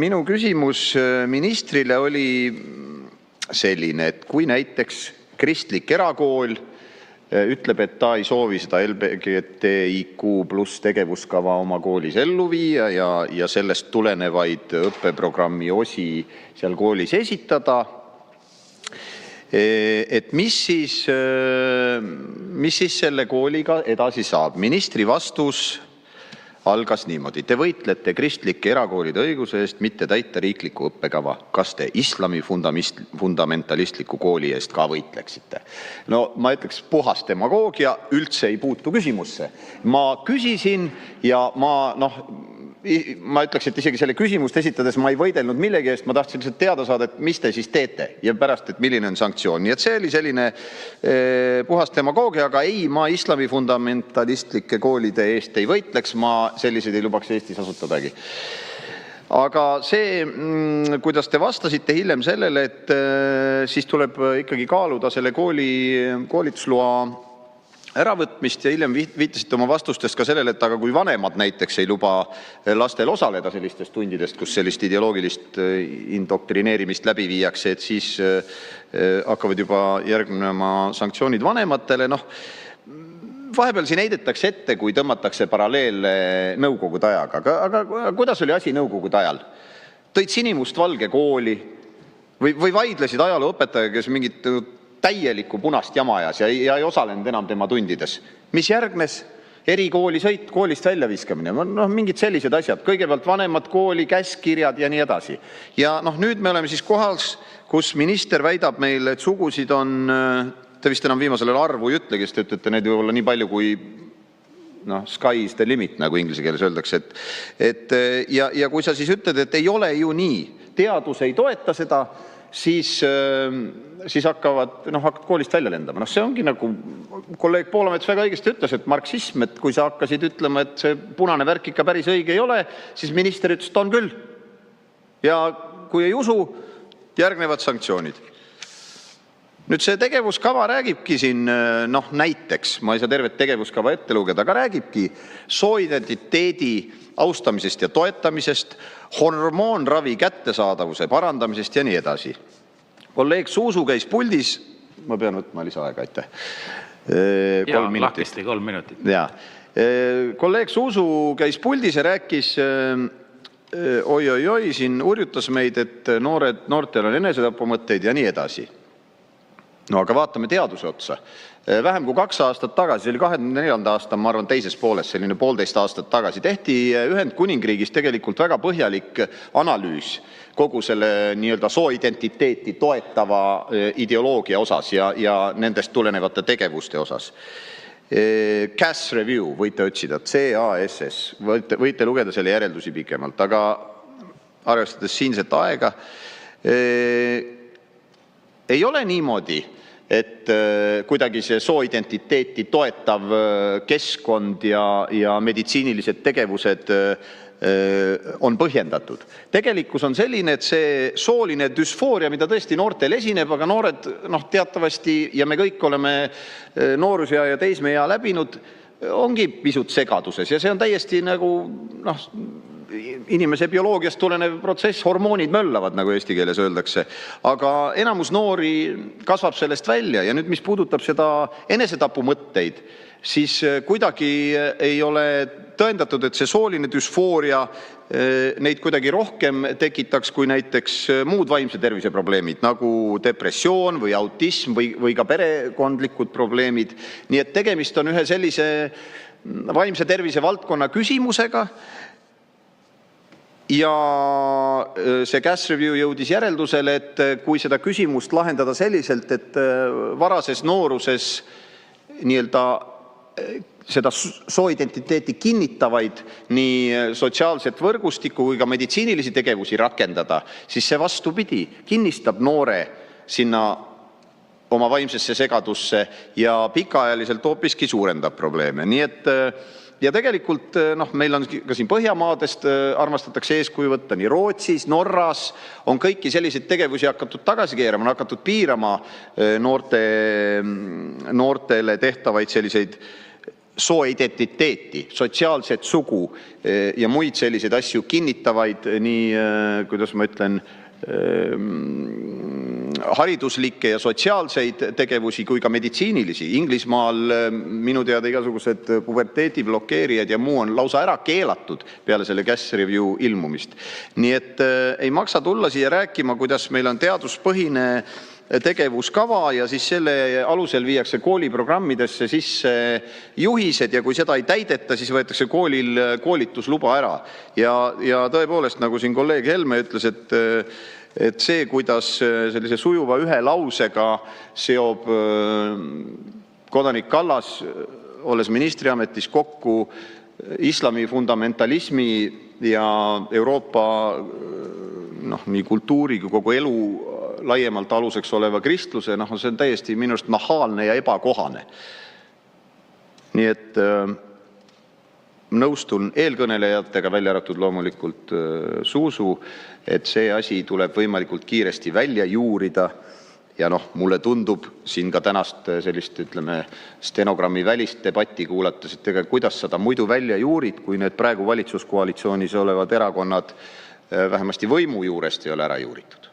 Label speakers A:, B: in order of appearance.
A: Minu küsimus ministrile oli selline, et kui näiteks kristlik erakool ütleb, et ta ei soovi seda LGBTIQ+ tegevuskava oma koolis ellu viia ja sellest tulenevaid õppeprogrammi osi seal koolis esitada, et mis siis selle kooliga edasi saab? Ministri vastus algas niimoodi. Te võitlete kristlike erakoolide õiguse eest mitte täita riiklikku õppekava. Kas te islami fundamentalistliku kooli eest ka võitleksite? No ma ütleks puhas demagoogia, üldse ei puutu küsimusse. Ma küsisin ja ma ütleks, et isegi selle küsimust esitades ma ei võidelnud millegi eest, ma tahtsin lihtsalt teada saada, et mis te siis teete ja pärast, et milline on sanktsioon. Nii et see oli selline puhas demagoogia, aga ei, ma islami fundamentalistlike koolide eest ei võitleks, ma selliseid ei lubaks Eestis asutadagi. Aga see, kuidas te vastasite hiljem sellele, et siis tuleb ikkagi kaaluda selle kooli koolitusloa äravõtmist ja hiljem viitasite oma vastustest ka sellele, et aga kui vanemad näiteks ei luba lastel osaleda sellistest tundidest, kus sellist ideoloogilist indoktrineerimist läbi viiakse, et siis hakkavad juba järgnema sanktsioonid vanematele. Vahepeal siin heidetakse ette, kui tõmmatakse paralleele nõukogude ajaga. Aga kuidas oli asi nõukogude ajal? Tõid sinimustvalge kooli või vaidlesid ajalooõpetaja, kes mingit täielikku punast jama ajas ja ei osalenud enam tema tundides. Mis järgnes? Erikooli sõit, koolist välja viskamine. Mingid sellised asjad. Kõigepealt vanemad kooli, käskirjad ja nii edasi. Ja nüüd me oleme siis kohas, kus minister väidab meile, et sugusid on, te vist enam viimasel arvu ei ütlegi, sest te ütlete need võib-olla nii palju kui sky is the limit, nagu inglise keeles öeldakse. Ja kui sa siis ütled, et ei ole ju nii, teadus ei toeta seda, siis hakkavad koolist välja lendama. See ongi nagu kolleeg Poolamets väga õigesti ütles, et marksism, et kui sa hakkasid ütlema, et see punane värk ikka päris õige ei ole, siis minister ütles, et on küll. Ja kui ei usu, järgnevad sanktsioonid. Nüüd see tegevuskava räägibki siin, näiteks, ma ei saa tervet tegevuskava ette lugeda, aga räägibki sooidentiteedi austamisest ja toetamisest, hormoonravi kättesaadavuse parandamisest ja nii edasi. Kolleeg Suusu käis puldis, ma pean võtma lisaaega, aitäh.
B: 3 minutit. 3 minutit.
A: Ja. Kolleeg Suusu käis puldis ja rääkis, siin urjutas meid, et noortel on enesetapumõtteid ja nii edasi. Aga vaatame teaduse otsa. Vähem kui 2 aastat tagasi, see oli 24. aasta, ma arvan, teises pooles, selline 1,5 aastat tagasi, tehti Ühendkuningriigis tegelikult väga põhjalik analüüs kogu selle nii-öelda sooidentiteeti toetava ideoloogia osas ja nendest tulenevate tegevuste osas. CAS Review, võite otsida, CASS, võite lugeda selle järeldusi pikemalt, aga arvestades siinset aega, ei ole niimoodi, et kuidagi see sooidentiteeti toetav keskkond ja meditsiinilised tegevused on põhjendatud. Tegelikkus on selline, et see sooline düsfooria, mida tõesti noortel esineb, aga noored teatavasti ja me kõik oleme noorusea ja teismeea läbinud, ongi pisut segaduses ja see on täiesti nagu inimese bioloogiast tulenev protsess, hormoonid möllavad, nagu eesti keeles öeldakse. Aga enamus noori kasvab sellest välja ja nüüd, mis puudutab seda enesetapumõtteid, siis kuidagi ei ole tõendatud, et see sooline düsfooria neid kuidagi rohkem tekitaks kui näiteks muud vaimse tervise probleemid, nagu depressioon või autism või ka perekondlikud probleemid. Nii et tegemist on ühe sellise vaimse tervise valdkonna küsimusega. Ja see CAS Review jõudis järeldusele, et kui seda küsimust lahendada selliselt, et varases nooruses nii-öelda seda sooidentiteeti kinnitavaid nii sotsiaalset võrgustikku kui ka meditsiinilisi tegevusi rakendada, siis see vastupidi kinnistab noore sinna oma vaimsesse segadusse ja pikaajaliselt hoopiski suurendab probleeme. Nii et ja tegelikult meil on ka siin Põhjamaadest armastatakse eeskuju võtta, nii Rootsis, Norras on kõiki selliseid tegevusi hakatud tagasi keerama, on hakatud piirama noortele tehtavaid selliseid sooidentiteeti, sotsiaalset sugu ja muid selliseid asju kinnitavaid nii, kuidas ma ütlen, hariduslikke ja sotsiaalseid tegevusi kui ka meditsiinilisi. Inglismaal minu teada igasugused puberteedi blokeerijad ja muu on lausa ära keelatud peale selle Gas Review ilmumist. Nii et ei maksa tulla siia rääkima, kuidas meil on teaduspõhine tegevuskava ja siis selle alusel viiakse kooliprogrammidesse sisse juhised ja kui seda ei täideta, siis võetakse koolil koolitusluba ära. Ja tõepoolest, nagu siin kolleeg Helme ütles, et see, kuidas sellise sujuva ühe lausega seob kodanik Kallas, olles ministriametis, kokku islami fundamentalismi ja Euroopa nii kultuuri kui kogu elu laiemalt aluseks oleva kristluse, see on täiesti minu arust nahaalne ja ebakohane. Nii et nõustun eelkõnelejatega, välja arvatud loomulikult Zuzu, et see asi tuleb võimalikult kiiresti välja juurida. Ja mulle tundub siin ka tänast sellist, ütleme, stenogrammi välist debatti kuulates, et kuidas seda muidu välja juurid, kui need praegu valitsuskoalitsioonis olevad erakonnad vähemasti võimu juurest ei ole ära juuritud.